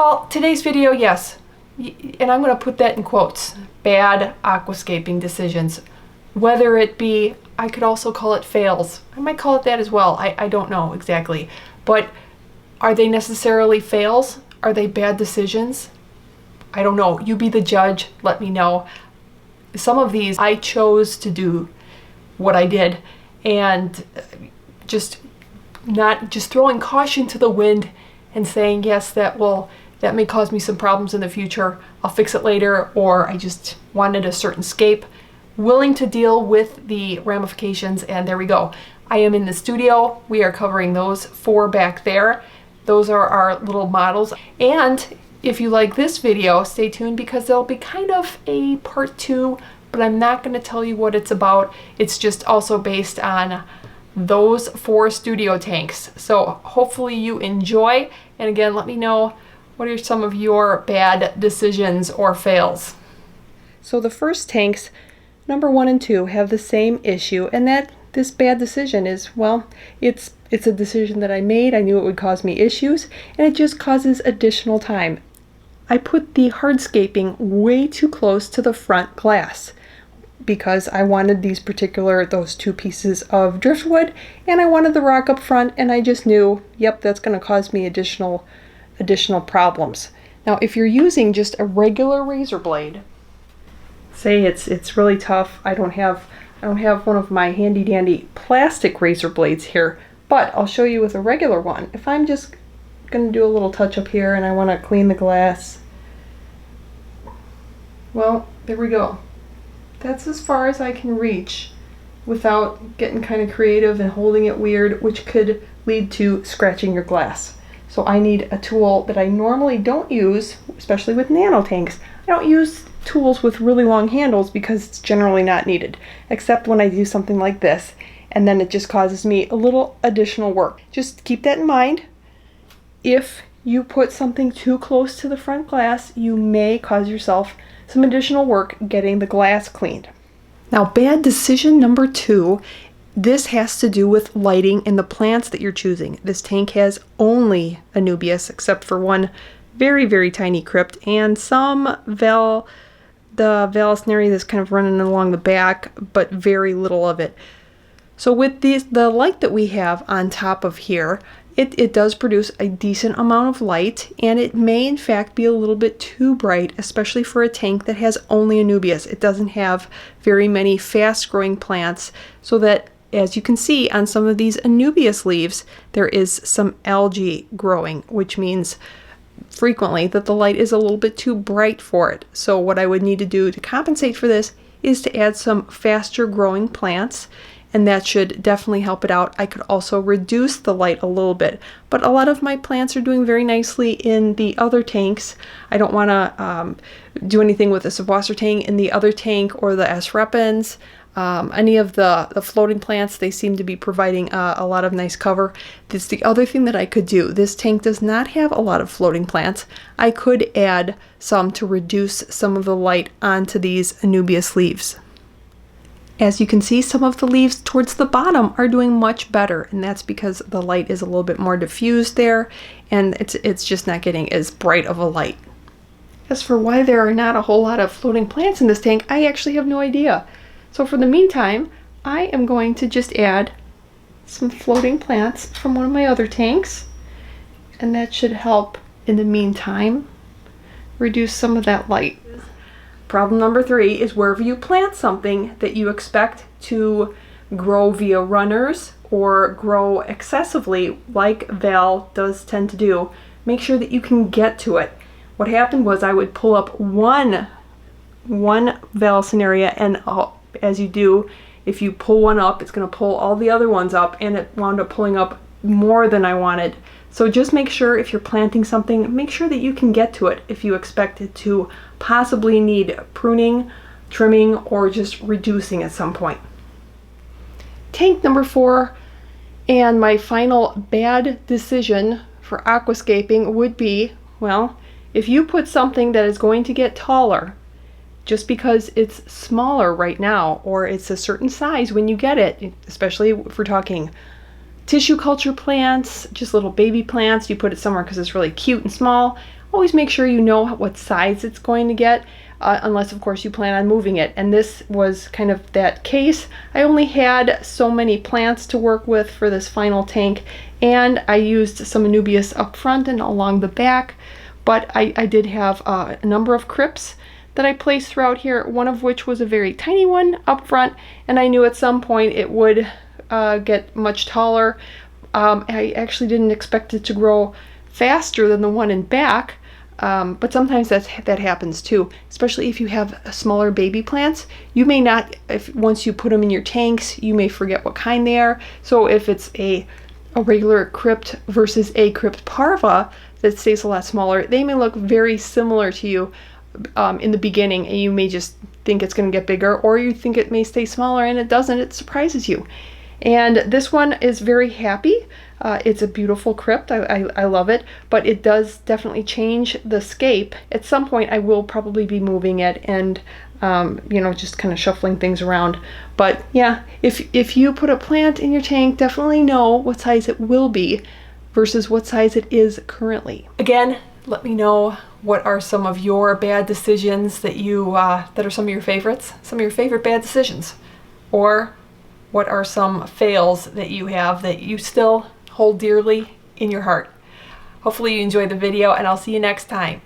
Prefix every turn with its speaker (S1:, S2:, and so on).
S1: Well, today's video, yes, and I'm going to put that in quotes, bad aquascaping decisions. Whether it be, I could also call it fails. I might call it that as well. I don't know exactly. But are they necessarily fails? Are they bad decisions? I don't know. You be the judge. Let me know. Some of these I chose to do what I did, and just throwing caution to the wind and saying, yes, that may cause me some problems in the future. I'll fix it later, or I just wanted a certain scape. Willing to deal with the ramifications, and there we go. I am in the studio. We are covering those 4 back there. Those are our little models. And if you like this video, stay tuned because there'll be kind of a part 2, but I'm not going to tell you what it's about. It's just also based on those 4 studio tanks. So hopefully you enjoy. And again, let me know, what are some of your bad decisions or fails? So the first tanks, number 1 and 2, have the same issue, and that this bad decision is, well, it's a decision that I made. I knew it would cause me issues, and it just causes additional time. I put the hardscaping way too close to the front glass because I wanted those 2 pieces of driftwood, and I wanted the rock up front, and I just knew, yep, that's going to cause me additional problems. Now, if you're using just a regular razor blade, say it's really tough. I don't have one of my handy dandy plastic razor blades here, but I'll show you with a regular one. If I'm just going to do a little touch up here and I want to clean the glass, well, there we go. That's as far as I can reach without getting kind of creative and holding it weird, which could lead to scratching your glass. So I need a tool that I normally don't use, especially with nano tanks. I don't use tools with really long handles because it's generally not needed, except when I do something like this, and then it just causes me a little additional work. Just keep that in mind. If you put something too close to the front glass, you may cause yourself some additional work getting the glass cleaned. Now, bad decision number 2, this has to do with lighting and the plants that you're choosing. This tank has only Anubias, except for one very, very tiny crypt and some the Vallisneria that's kind of running along the back, but very little of it. So with the light that we have on top of here, it does produce a decent amount of light, and it may in fact be a little bit too bright, especially for a tank that has only Anubias. It doesn't have very many fast growing plants, so that, as you can see on some of these Anubias leaves, there is some algae growing, which means frequently that the light is a little bit too bright for it. So what I would need to do to compensate for this is to add some faster growing plants, and that should definitely help it out. I could also reduce the light a little bit, but a lot of my plants are doing very nicely in the other tanks. I don't want to do anything with the Savasser tank in the other tank or the S. repens. Any of the floating plants, they seem to be providing a lot of nice cover. That's the other thing that I could do. This tank does not have a lot of floating plants. I could add some to reduce some of the light onto these Anubias leaves. As you can see, some of the leaves towards the bottom are doing much better, and that's because the light is a little bit more diffused there, and it's just not getting as bright of a light. As for why there are not a whole lot of floating plants in this tank, I actually have no idea. So for the meantime, I am going to just add some floating plants from one of my other tanks, and that should help in the meantime reduce some of that light. Problem number 3 is wherever you plant something that you expect to grow via runners or grow excessively, like Val does tend to do, make sure that you can get to it. What happened was I would pull up one Vallisneria, and as you do, if you pull one up, it's going to pull all the other ones up, and it wound up pulling up more than I wanted. So just make sure if you're planting something, make sure that you can get to it if you expect it to possibly need pruning, trimming, or just reducing at some point. Tank number 4, and my final bad decision for aquascaping would be, well, if you put something that is going to get taller, just because it's smaller right now, or it's a certain size when you get it, especially if we're talking tissue culture plants, just little baby plants, you put it somewhere because it's really cute and small, always make sure you know what size it's going to get, unless of course you plan on moving it. And this was kind of that case. I only had so many plants to work with for this final tank, and I used some Anubias up front and along the back, but I did have a number of crypts that I placed throughout here, one of which was a very tiny one up front, and I knew at some point it would get much taller. I actually didn't expect it to grow faster than the one in back, but sometimes that happens too, especially if you have smaller baby plants. You may not, once you put them in your tanks, you may forget what kind they are. So if it's a regular crypt versus a crypt parva that stays a lot smaller, they may look very similar to you in the beginning, and you may just think it's going to get bigger, or you think it may stay smaller and it doesn't. It surprises you. And this one is very happy. It's a beautiful crypt. I love it, but it does definitely change the scape. At some point I will probably be moving it and you know, just kind of shuffling things around. But yeah, if you put a plant in your tank, definitely know what size it will be versus what size it is currently. Again, let me know what are some of your bad decisions that you that are some of your favorites, some of your favorite bad decisions, or what are some fails that you have that you still hold dearly in your heart. Hopefully you enjoyed the video, and I'll see you next time.